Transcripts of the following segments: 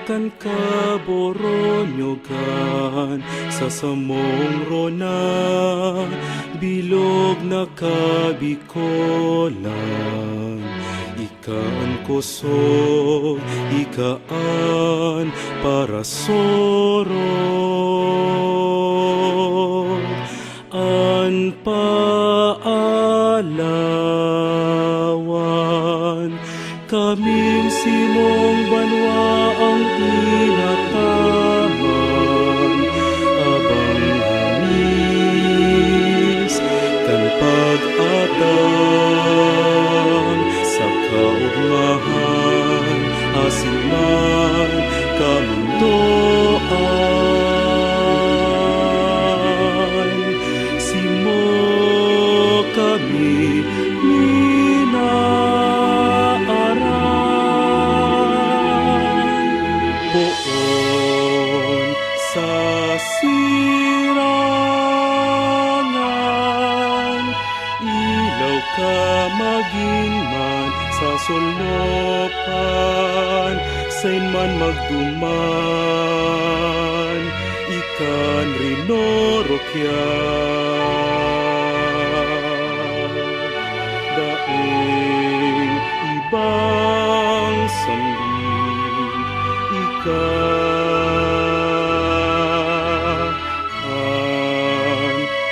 kan kaboronyogan sa samong rona, bilog na kabikolan. Ikaan kusog, ikaan para sorong, an paalawan. Kaming simong banwa ang inataman, abang hamis kan pag-atang sa kaugmahan, asiman kamundoan. Simo kami poon sa sirangan, ilaw ka maging man sa solopan, sain man magduman, ikan rinorokyan. Daing ibang sambit, ikaan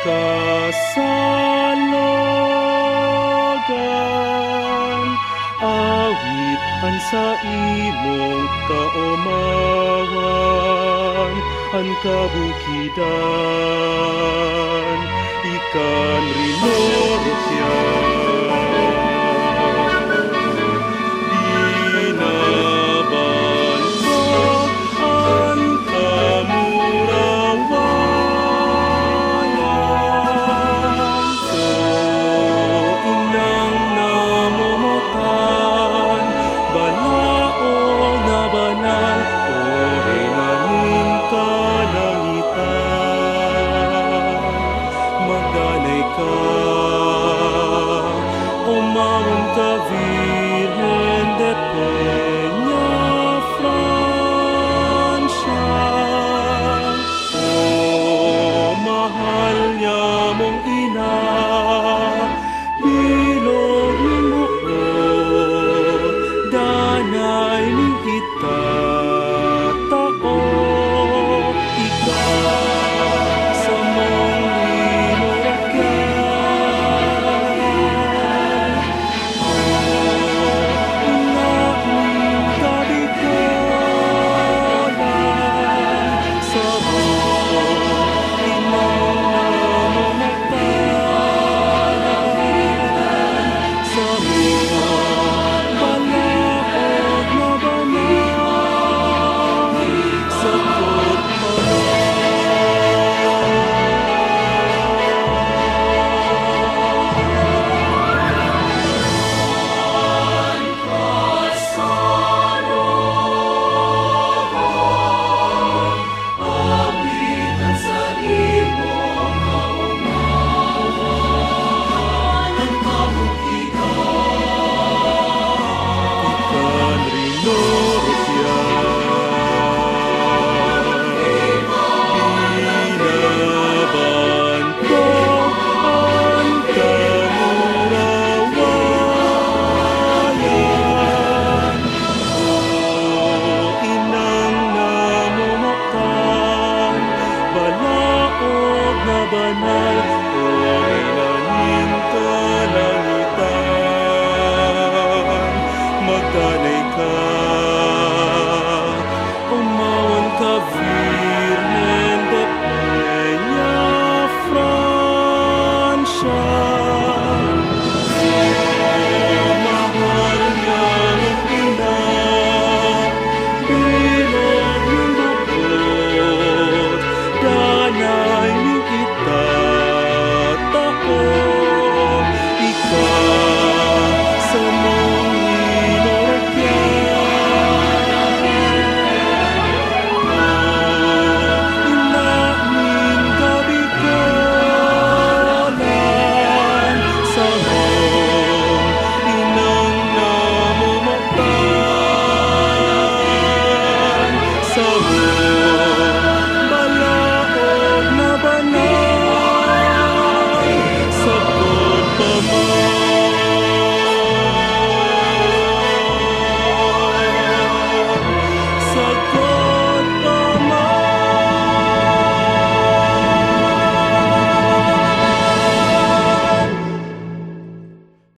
kasalogan, awit an sa imong kaomawan, an kabukidan, ikan rinorokyan.